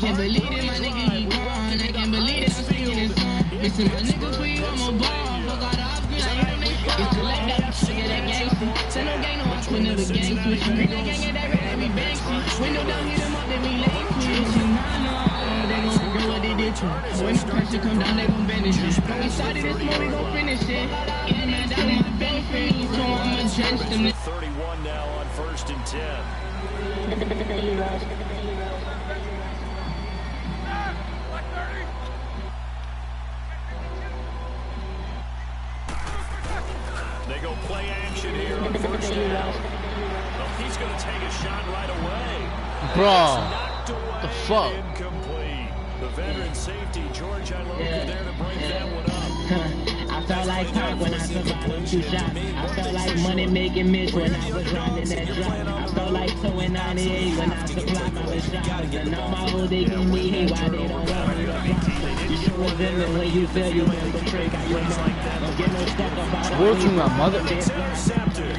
can't believe it, my nigga, he gone. I can't believe it, I'm singing this song. Listen, my nigga, for you, I'm a ball. Fuck all the options, I hit them, they fall. It's too late, that I'm singing that gangster. Send no gang, no watch for another gang switch. Bring that gang, and that red, that be Banksy. Window down, hit them up, they be late. They gon' do what they did to. When the pressure come down, they gon' banish it. When we started this more, we gon' finish it. Yeah, man, that was my benefit. So I'ma drench them. 31 now on 1st and 10. They go play action here on 1st down. Oh, he's going to take a shot right away. Bro, what the fuck? Incomplete. The veteran safety, George Iloka, there to break that one up. I felt like Pac when I survived them 2 shots. I felt like money making Mitch when I was running that drop. I felt like Toe in 98 when I supplied my shots. And now my whole they give me hate why they don't want me to drop. You should resent it when you feel you been betrayed. Got your mom. Don't get no stuff about it. Working my mother.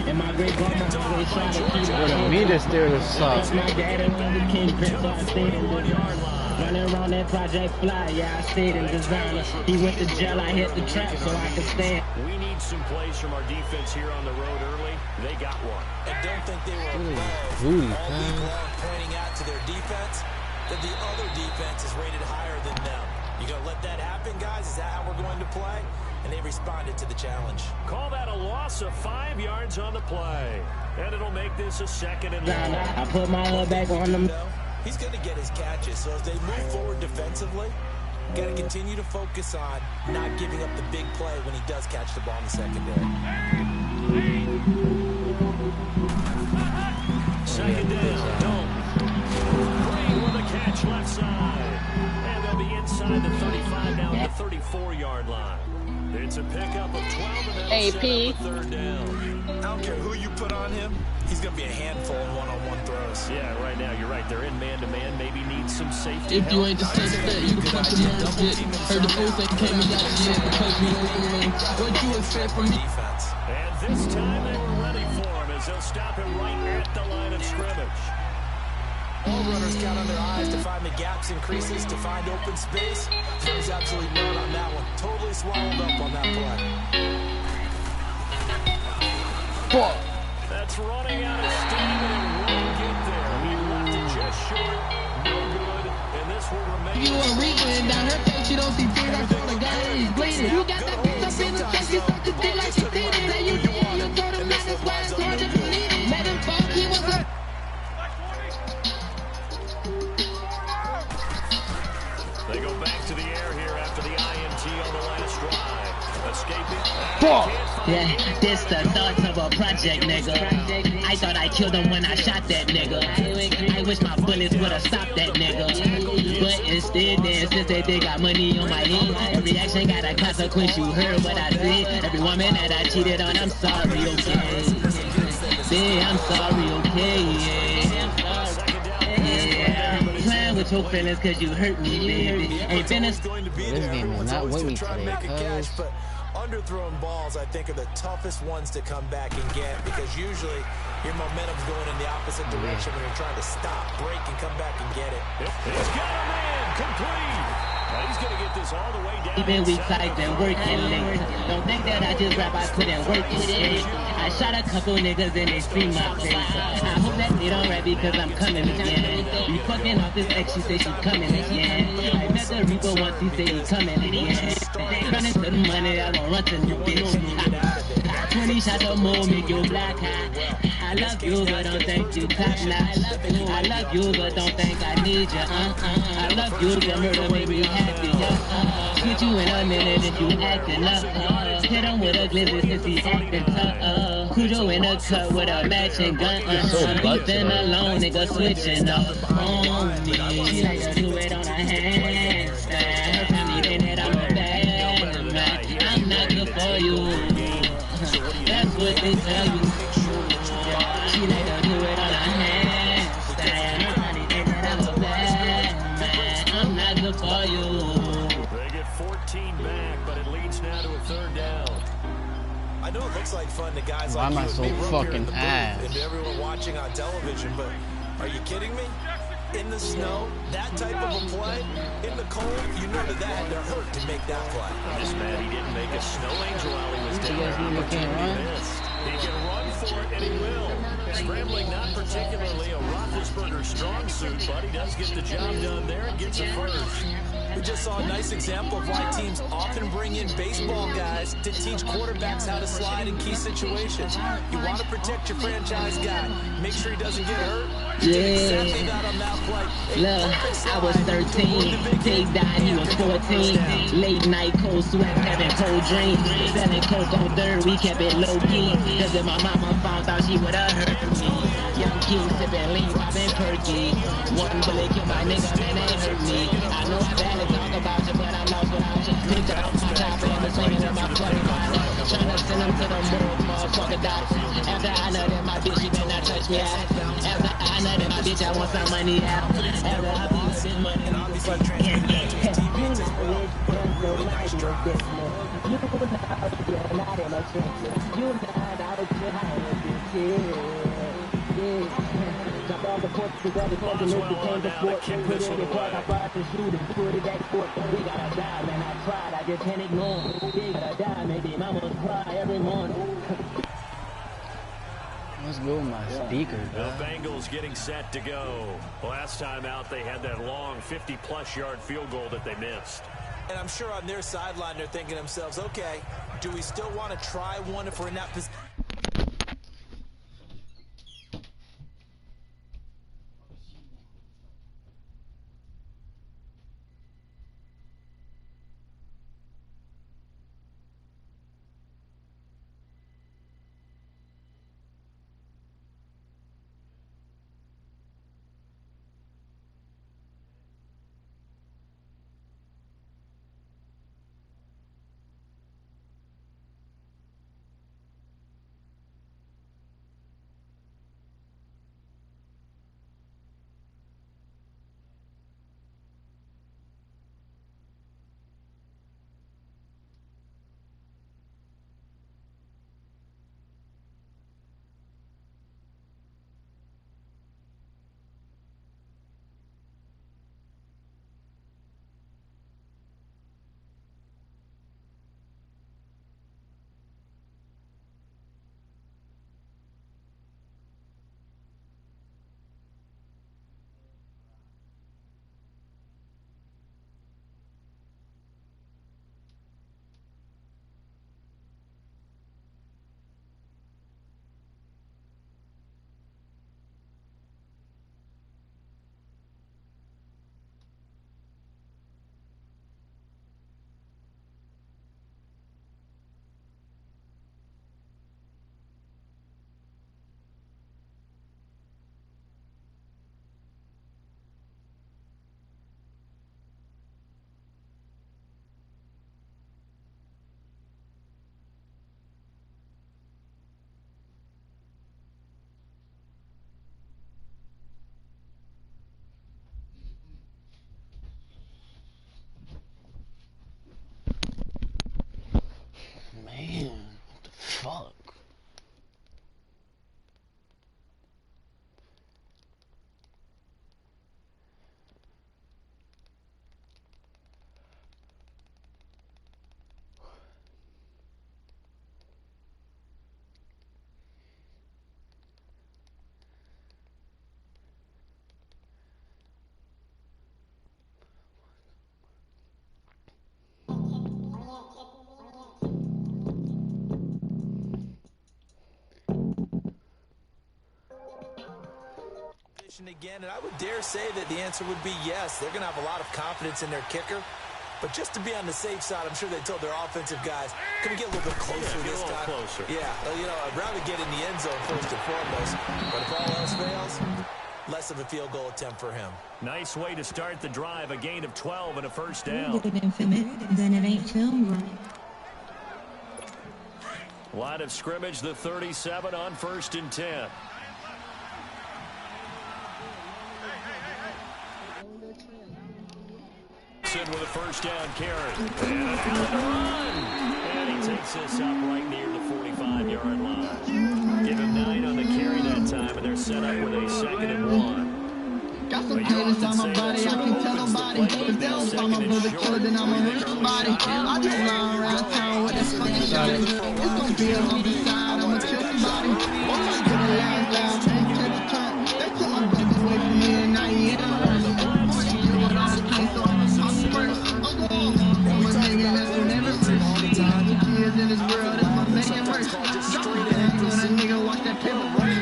And my great grandma always trying to keep it. Me to steer the sub. My daddy was the kingpin, so I stayed in the yard. Running around that Project Fly, yeah, I stayed in designer. He went to jail, I hit the trap so I could stand. We need some plays from our defense here on the road early. They got one. I don't think they were all week long pointing out to their defense that the other defense is rated higher than them. You gonna let that happen, guys? Is that how we're going to play? And they responded to the challenge. Call that a loss of 5 yards on the play. And it'll make this a 2nd and long. I put my hood back on them. He's going to get his catches, so as they move forward defensively, got to continue to focus on not giving up the big play when he does catch the ball in the secondary. 2nd down, Dome. Green with a catch left side. And they'll be inside the 35 now at the 34-yard line. It's a pickup of 12 and AP. 3rd down. I don't care who you put on him, he's going to be a handful in one-on-one throws. Yeah, right now, you're right. They're in man-to-man. Maybe need some safety. If you ain't the same that, you can fuck the man shit. Heard the post that came and got shit because we don't what you expect from me. Defense. And this time they were ready for him as they'll stop him right at the line of scrimmage. All runners count on their eyes to find the gaps and creases, to find open space. There's absolutely none on that one. Totally swallowed up on that play. Fuck. That's running out of steam, and it won't get there. He left it just short. No good, and this will remain. You a reason down her face, you don't see tears. I saw the guy he's bleeding. You got that bitch up in the chest, you suck the dick like she did it. Say you did, you told him that is why it's hard to believe it. Let him fuck, he was a... They go back to the air here after the INT on the last drive. Escaping. Fuck. Yeah, this the thoughts of a project, nigga. I thought I killed him when I shot that nigga. I wish my bullets would've stopped that nigga. But instead, then, since they got money on my head, every action got a consequence. You heard what I said. Every woman that I cheated on, I'm sorry, okay? Yeah, I'm sorry, okay? Yeah. Playing with your feelings cause you hurt me, baby. Ain't been a... This game is not with me today, cuz. Underthrown balls, I think, are the toughest ones to come back and get because usually your momentum's going in the opposite direction when you're trying to stop, break, and come back and get it. He's got a man complete. He's going to get this all the way down. Even weak side been working late. Don't think that I just rap, I put in work today. I shot a couple niggas and they see my face. I hope that they don't rap because I'm coming again. You fucking off this ex, she say she coming again. I met the Reaper once, he say he coming again. Running to the money, I gon' run to the bitch. 20 shots or more make you black high. I love you, but don't think you top notch. I love you, but don't think I need you. I love you, but murder make me happy. Get you in a minute if you acting up. Hit him with a glizzy since he acting tough. Cujo in a cut with a matching gun. Beefing alone, nigga switching up on me. She like to do it on her handstand. Her family they net I'm a bad man. I'm not good for you. That's what they tell you. She like to do it on her handstand. Her family they net I'm a bad man. I'm not good for you. They get 14 back, but it leads now to a 3rd down. I know it looks like fun to guys Why like am I you so and me fucking ass? and to everyone watching on television, but are you kidding me? in the snow, that type of a play, in the cold, you know that had to hurt to make that play. This man, he didn't make a snow angel while he was down there. Opportunity missed. He can run for it, and he will. Scrambling, not particularly a Roethlisberger strong suit, but he does get the job done there and gets a first. We just saw a nice example of why teams often bring in baseball guys to teach quarterbacks how to slide in key situations. You want to protect your franchise guy. Make sure he doesn't get hurt. Exactly that on that play. Look, I was 13. Big died, he was 14. Late night, cold sweat, having cold dreams. Selling coke on third, we kept it low key. Cause if my mama found out, she would have hurt me. Young king sipping lean, popping perky. One bullet kill my nigga, man, they hurt me. I know I barely talk about you, but I'm lost without you. Picked up my top and the swinging in my fucking body. Tryna send them to the moon, motherfucker dots. After I know that my bitch, she better not touch me out. After I know that my bitch, I want some money out. After I be with this money, I'll be fucking transparent. Let's go with my speaker, bro. The Bengals getting set to go. Last time out, they had that long 50-plus yard field goal that they missed. And I'm sure on their sideline, they're thinking to themselves, okay, do we still want to try one if we're in that position? Man, what the fuck? Again, and I would dare say that the answer would be yes. They're going to have a lot of confidence in their kicker. But just to be on the safe side, I'm sure they told their offensive guys, can we get a little bit closer this time? Closer. Yeah, you know, I'd rather get in the end zone first and foremost. But if all else fails, less of a field goal attempt for him. Nice way to start the drive. A gain of 12 and a first down. Line of scrimmage, the 37 on 1st and 10. With a first down carry. And a run. And he takes this up right near the 45-yard line. Give him 9 on the carry that time, and they're set up with a 2nd and 1. Got some pain inside my body, I can't tell nobody. If they don't find my brother killer, then I'ma hurt somebody. I just lie around town with this fucking shotty. It's gonna be a long side, I'ma kill somebody. Once I get a last laugh, won't take a turn. They took my brother away from me and now he in a hurt. I'm gonna deal with all the pain, so I'ma talk first. I'm going from a nigga that's been never first. The kids in this world, that's my second verse. Drop it down, so that nigga watch that paper first.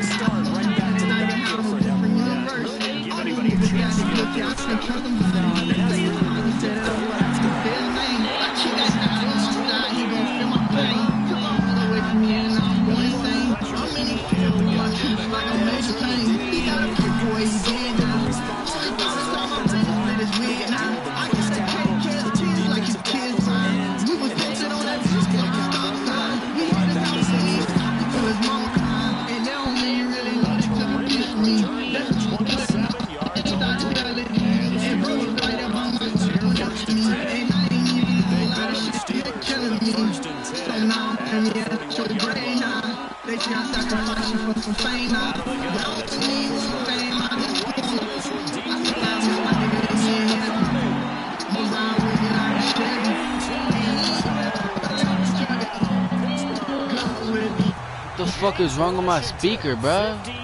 What the fuck is wrong with my speaker, bruh? 59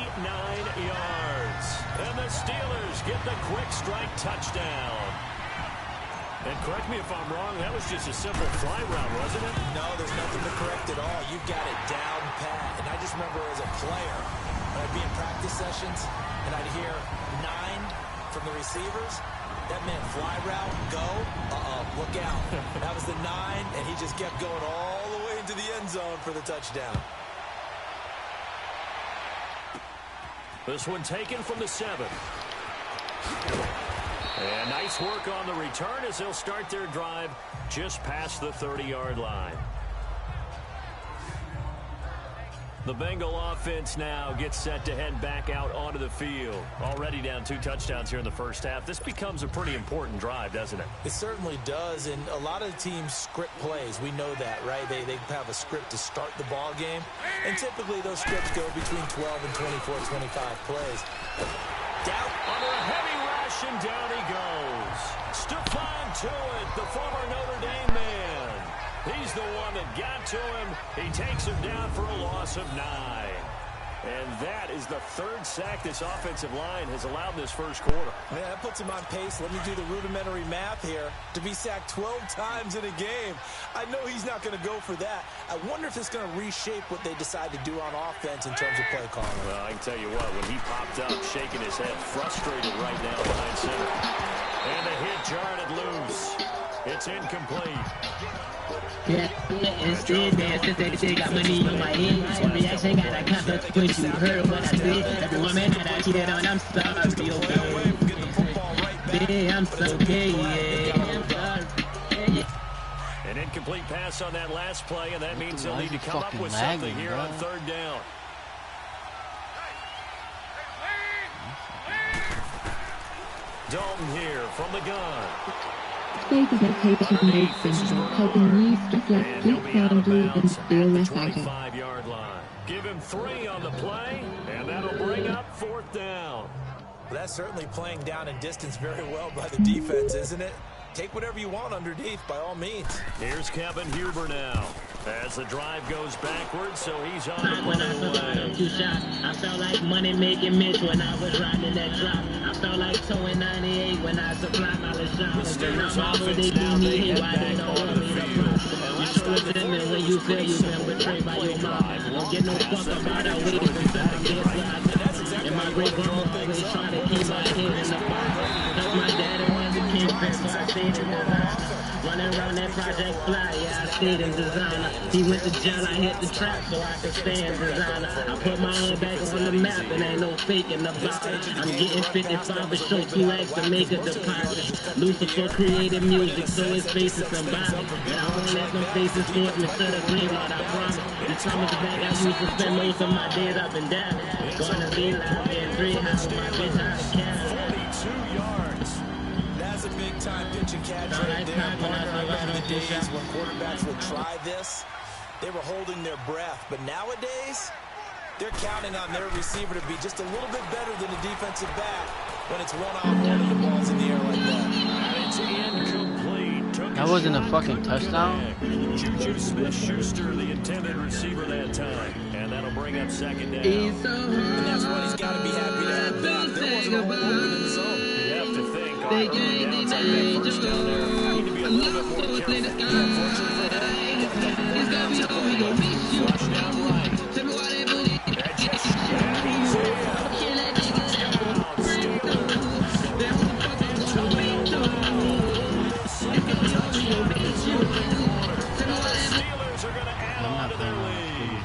yards. And the Steelers get the quick strike touchdown. And correct me if I'm wrong, that was just a simple fly route, wasn't it? No, there's nothing to correct at all. You've got it down pat. And I just remember as a player, when I'd be in practice sessions, and I'd hear 9 from the receivers. That meant fly route, go, look out. That was the 9, and he just kept going all the way into the end zone for the touchdown. This one taken from the 7. And nice work on the return as they'll start their drive just past the 30-yard line. The Bengal offense now gets set to head back out onto the field. Already down 2 touchdowns here in the first half. This becomes a pretty important drive, doesn't it? It certainly does, and a lot of the teams script plays. We know that, right? They have a script to start the ball game, and typically those scripts go between 12 and 24, 25 plays. Down under a heavy rush, and down he goes. Stephon Tuitt, the former Notre Dame man. He's the one that got to him. He takes him down for a loss of 9. And that is the 3rd sack this offensive line has allowed this first quarter. Yeah, that puts him on pace. Let me do the rudimentary math here. To be sacked 12 times in a game, I know he's not going to go for that. I wonder if it's going to reshape what they decide to do on offense in terms of play calling. Well, I can tell you what, when he popped up, shaking his head, frustrated right now behind center. And the hit jarred it loose. It's incomplete. Yeah, instead, they got money on my head. Every action got a consequence. You heard what I said. Every woman that I cheated on, I'm sorry, okay. I'm so gay, yeah. An incomplete pass on that last play, and that means they'll need to come up with something here on 3rd down. Dalton here from the gun. Space adaptation made simple, helping you skip left, flip boundary, and feel less agile. 25-yard line. Give him 3 on the play, and that'll bring up 4th down. Well, that's certainly playing down in distance very well by the defense, isn't it? Take whatever you want underneath, by all means. Here's Kevin Huber now. As the drive goes backwards, so he's on the When I forgot them 2 shots, I felt like money-making Mitch when I was riding that drop. I felt like towing 98 when I supplied my shots. The Steelers offense now they head back onto the field. And let's start the fourth when you feel you've been betrayed by your mom. Don't get no fuck about that waiting for something. And my great grandma always trying to keep my head in the fire. Help my daddy was a kingpin, so I stayed in the running around that project fly, yeah, I stayed in designer. He went to jail, I hit the trap so I could stay in designer. I put my hood back on the map and ain't no faking about it. I'm getting 55 but show 2X to make a deposit. Lucifer created music so his face is symbolic. And I won't let them faces force me to the green light, I promise. The summers back I used to spend most of my days up and down. Gonna be live in 3 house, my bitch out of Canada. 42 yards. That's a big-time pitch and catch right there, partner. I remember the days when quarterbacks would try this. They were holding their breath. But nowadays, they're counting on their receiver to be just a little bit better than the defensive back. when it's one-on-one and the ball's in the air like that. And it's incomplete. That wasn't a fucking touchdown. Juju Smith-Schuster, the intended receiver that time. And that'll bring up second down. And that's what he's got to be happy to have back. There wasn't a whole open in the zone. You have to think on early downs like that first down there, need to be a little bit more careful. Unfortunately for him, that down's a play. Flush down right. That just he's Steelers are going to add on to their lead.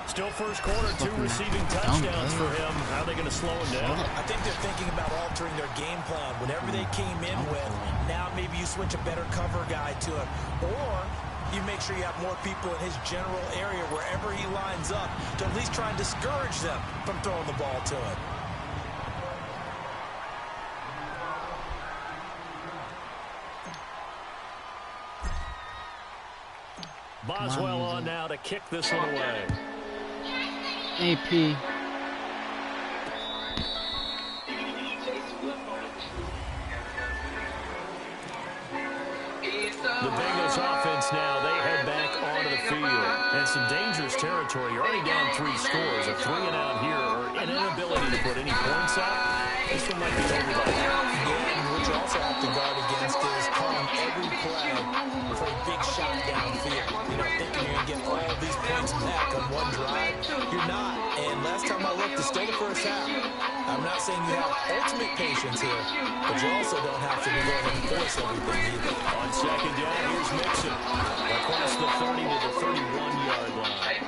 Still first quarter, 2 receiving touchdowns for him. How are they going to slow him down? I think they're thinking about altering their game plan. Whatever they came in with, now maybe you switch a better cover guy to him. Or you make sure you have more people in his general area wherever he lines up to at least try and discourage them from throwing the ball to him. Boswell on now to kick this one away. AP. The Bengals offense now, they head back onto the field. And some dangerous territory. You're already down 3 scores. A 3 and out here, or an inability to put any points up. This one might be over by half. And what you also have to guard against is calling every play for a big shot downfield. You know, thinking you're going to get all these points back on one drive. You're not. And last time I looked, it's still the first half. I'm not saying you have ultimate patience here, but you also don't have to be going and force everything either. On second down, here's Mixon. Across the 30 to the 31-yard line.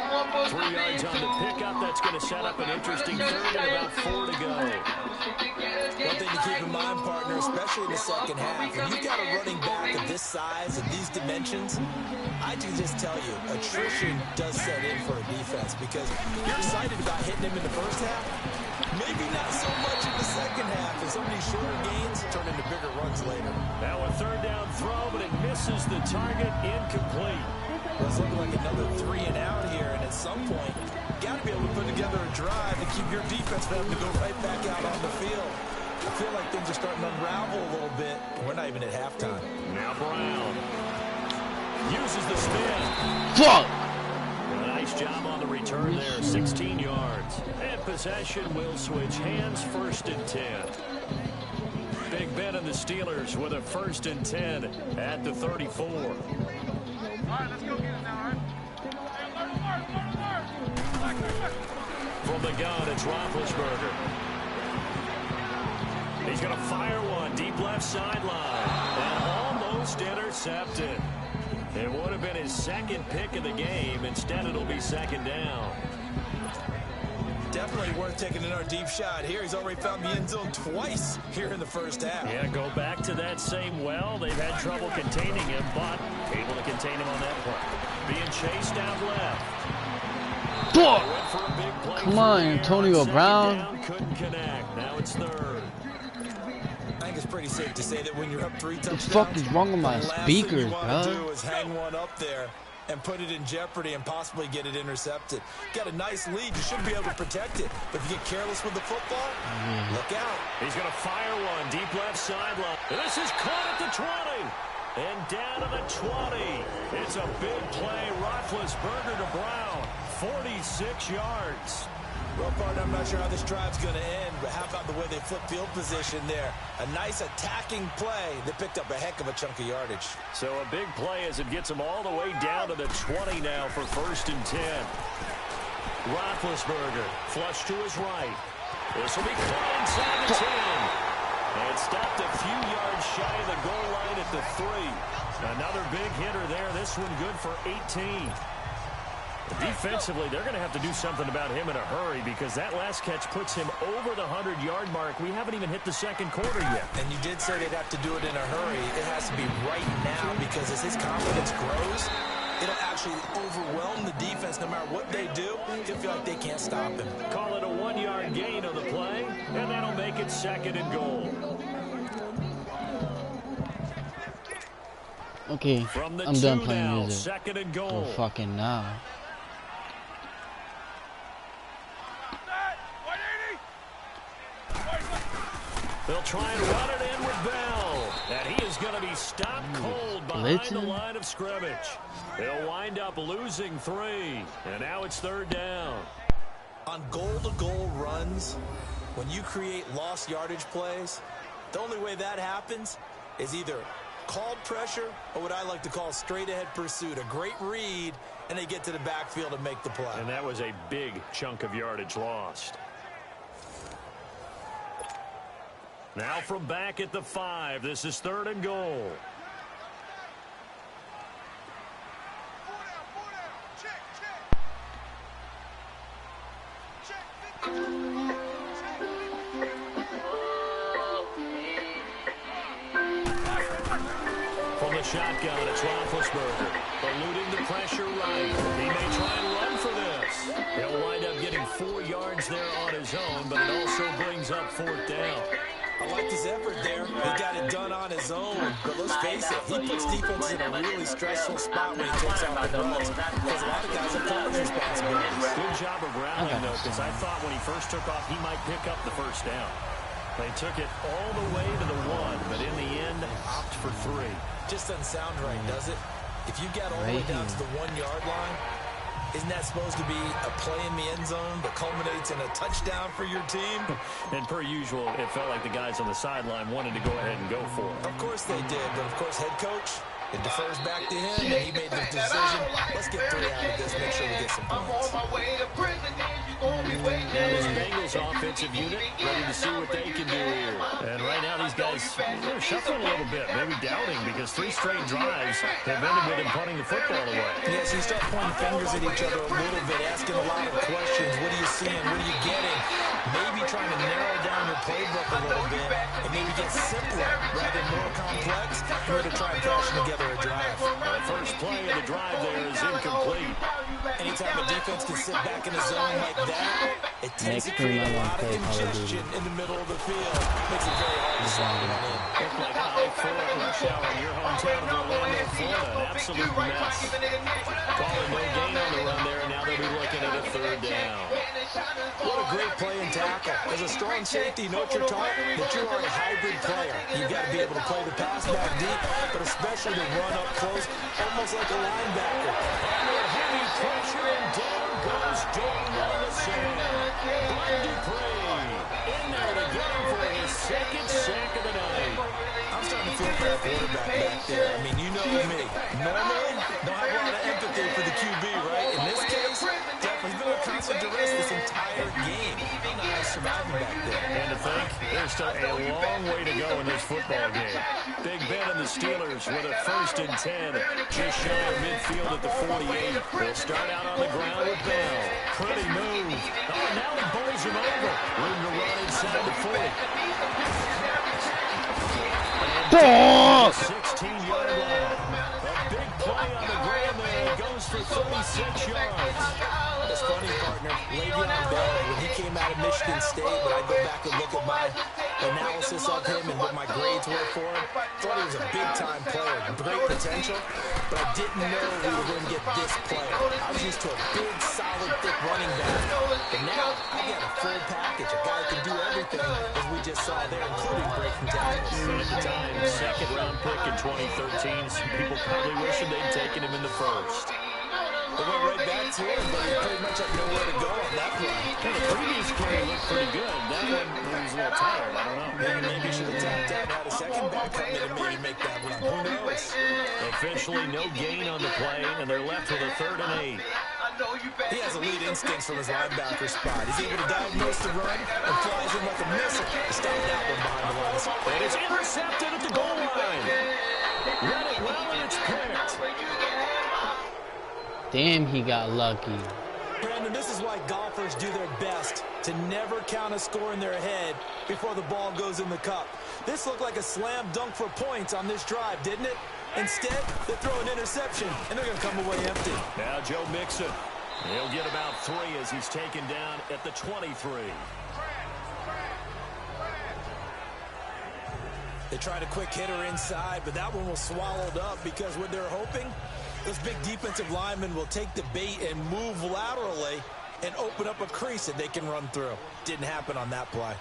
3 yards on the pickup. That's going to set up an interesting third and about 4 to go. One thing to keep in mind, partner, especially in the second half, if you've got a running back of this size and these dimensions, I can just tell you, attrition does set in for a defense because you're excited about hitting him in the first half. Maybe not so much in the second half, and some of these shorter gains turn into bigger runs later. Now a third down throw, but it misses the target, incomplete. Well, it's looking like another 3 and out here, and at some point, you got to be able to put together a drive and keep your defense from having to go right back out on the field. I feel like things are starting to unravel a little bit, and we're not even at halftime. Now Brown uses the spin. Fuck! A nice job on the return there, 16 yards. And possession will switch hands, 1st and 10. Big Ben and the Steelers with a 1st and 10 at the 34. All right, let's go get it now, all right? From the gun, it's Roethlisberger. He's going to fire one deep left sideline. And almost intercepted. It would have been his 2nd pick of the game. Instead, it'll be 2nd down. Definitely worth taking another deep shot here. He's already found the end zone twice here in the first half. Yeah, go back to that same well. They've had trouble containing him, but able to contain him on that play. Being chased out left. Fuck! Come on, Antonio Brown. Down, couldn't connect. Now it's 3rd. I think it's pretty safe to say that when you're up 3 touchdowns, The fuck is wrong with my the last speakers, thing you want to bro? do is hang one up there and put it in jeopardy and possibly get it intercepted. Got a nice lead. You should be able to protect it. But if you get careless with the football, look out. He's going to fire one deep left sideline. This is caught at the 20. And down to the 20. It's a big play. Roethlisberger to Brown. 46 yards. Well, partner, I'm not sure how this drive's going to end, but how about the way they flip field position there? A nice attacking play that picked up a heck of a chunk of yardage. So a big play as it gets them all the way down to the 20 now for 1st and 10. Roethlisberger flush to his right. This will be caught inside the 10. And stopped a few yards shy of the goal line at the 3. Another big hitter there. This one good for 18. Defensively, they're going to have to do something about him in a hurry because that last catch puts him over the 100-yard mark. We haven't even hit the 2nd quarter yet. And you did say they'd have to do it in a hurry. It has to be right now because as his confidence grows, it'll actually overwhelm the defense no matter what they do. He'll feel like they can't stop him. Call it a 1-yard gain on the play, and that'll make it 2nd and goal. Okay, From the I'm done 2 playing now, music. 2nd and Oh, goal. fucking now. They'll try and run it in with Bell. And he is going to be stopped cold behind the line of scrimmage. They'll wind up losing 3. And now it's 3rd down. On goal-to-goal runs, when you create lost yardage plays, the only way that happens is either called pressure or what I like to call straight-ahead pursuit. A great read, and they get to the backfield and make the play. And that was a big chunk of yardage lost. Now from back at the 5, this is 3rd and goal. From the shotgun, it's Roethlisberger, eluding the pressure right. He may try and run for this. He'll wind up getting 4 yards there on his own, but it also brings up 4th down. I like his effort there. He got it done on his own. But let's face it, he puts defenses in a really stressful spot when he takes off the runs. Because a lot of guys have taken responsibilities. Good job of grounding, though, because I thought when he first took off, he might pick up the 1st down. They took it all the way to the 1, but in the end, opt for 3. Just doesn't sound right, does it? If you got all the way down to the 1-yard line, isn't that supposed to be a play in the end zone that culminates in a touchdown for your team? And per usual, it felt like the guys on the sideline wanted to go ahead and go for it. Of course they did, but of course head coach, it defers back to him, and he made the decision. Let's get 3 out of this, make sure we get some points. Now this Bengals offensive unit ready to see what they can do here. And right now these guys, they're shuffling a little bit, maybe doubting, because 3 straight drives have ended with him punting the football away. Yes, you start pointing fingers at each other a little bit, asking a lot of questions. What are you seeing? What are you getting? Maybe trying to narrow down your playbook a little bit and maybe get simpler rather than more complex in order to try and fashion together a drive. The first play of the drive there is incomplete. Anytime a defense can sit back in a zone like that, it tends to create a lot of congestion in the middle of the field. Makes it very hard to slide it in. Looked like I-4 rush hour in your hometown of Orlando, Florida. An absolute mess. Calling no gain on the run there, and now they'll be looking at a 3rd down. What a great play and tackle. As a strong safety, you know what you're taught? That you are a hybrid player. You've got to be able to play the pass back deep, but especially to run up close, almost like a linebacker. Under heavy pressure, and down goes Daniel Brian Dupree in there to get him for his 2nd sack of the night. I'm starting to feel for that quarterback back there. I mean, you know me. Normally, don't have a lot of empathy for the QB, right? In this case, definitely been a constant duress this entire game. I don't know how he's surviving back there. And to think, there's still a long way to go in this football game. Big Ben and the Steelers with a 1st and 10, just shy of midfield at the 48. They'll start out on the ground with Bell. Pretty move. Oh, now he bowls him over. Room to run inside the 40. 16-yard line. A big play on the ground there. It goes for 36 yards. It's funny, partner. Le'Veon Bell, when he came out of Michigan State, when I go back and look at my analysis of him and what my grades were for him, thought he was a big-time player, great potential, but I didn't know we were going to get this player. I was used to a big, solid, thick running back, but now I got a full package, a guy that can do everything, as we just saw there, including breaking tackles. And at the time, 2nd-round pick in 2013, some people probably wishing they'd taken him in the 1st. They went right back to him, but he pretty much had nowhere to go on that play. Well, the previous play looked pretty good. That one was a little tired. I don't know. Maybe should have tapped out, had a second back come in and maybe make that run. Who knows? Officially, no gain on the play, and they're left with a 3rd and 8. He has elite instincts from his linebacker spot. He's able to diagnose the run and flies in like a missile to stop that one behind the lines. And it's intercepted at the goal line. Read it well, and it's picked. Damn, he got lucky. Brandon, this is why golfers do their best to never count a score in their head before the ball goes in the cup. This looked like a slam dunk for points on this drive, didn't it? Instead, they throw an interception, and they're going to come away empty. Now Joe Mixon. He'll get about 3 as he's taken down at the 23. They tried a quick hitter inside, but that one was swallowed up because what they're hoping, those big defensive linemen will take the bait and move laterally and open up a crease that they can run through. Didn't happen on that play.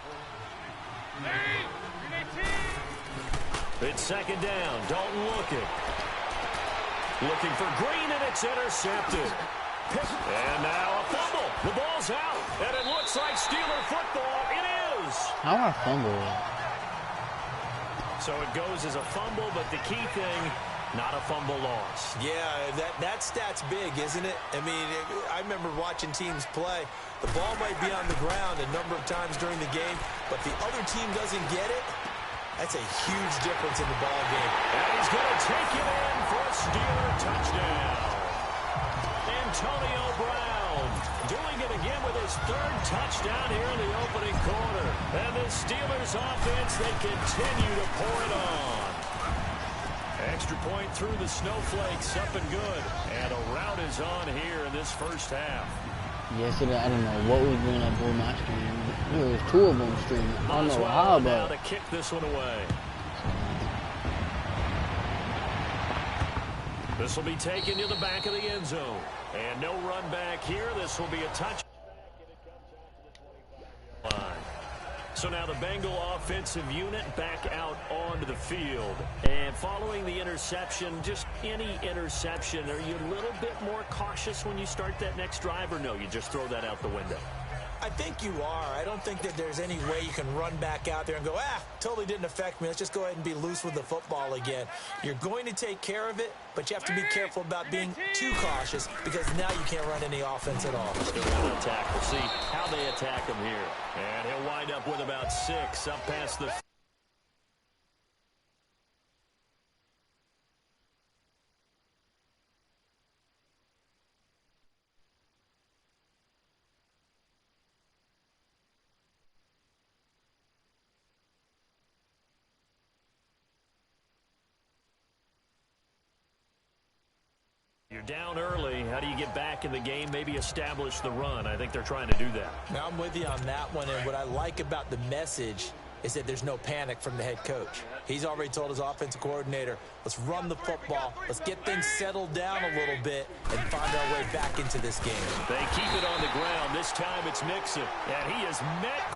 It's second down. Dalton looking for Green, and it's intercepted. And now a fumble. The ball's out, and it looks like Steeler football. It is. How are fumble? So it goes as a fumble, but the key thing, not a fumble loss. Yeah, that stat's big, isn't it? I mean, I remember watching teams play. The ball might be on the ground a number of times during the game, but the other team doesn't get it. That's a huge difference in the ball game. And he's going to take it in for a Steeler touchdown. Antonio Brown doing it again with his third touchdown here in the opening quarter. And the Steelers offense, they continue to pour it on. Extra point through the snowflakes, up and good. And a rout is on here in this first half. Yesterday, I don't know what was going on on my stream. There was two of them streaming. I don't know how, now but to kick this one away. This will be taken to the back of the end zone. And no run back here. This will be a touch. So now the Bengal offensive unit back out onto the field. And following the interception, just any interception, are you a little bit more cautious when you start that next drive, or no, you just throw that out the window? I think you are. I don't think that there's any way you can run back out there and go, totally didn't affect me. Let's just go ahead and be loose with the football again. You're going to take care of it, but you have to be careful about being too cautious because now you can't run any offense at all. Still want to attack. We'll see how they attack him here. And he'll wind up with about 6 up past the... You're down early. How do you get back in the game, maybe establish the run? I think they're trying to do that. Now, I'm with you on that one, and what I like about the message is that there's no panic from the head coach. He's already told his offensive coordinator, let's run the football, let's get things settled down a little bit, and find our way back into this game. They keep it on the ground. This time it's Mixon, and he is met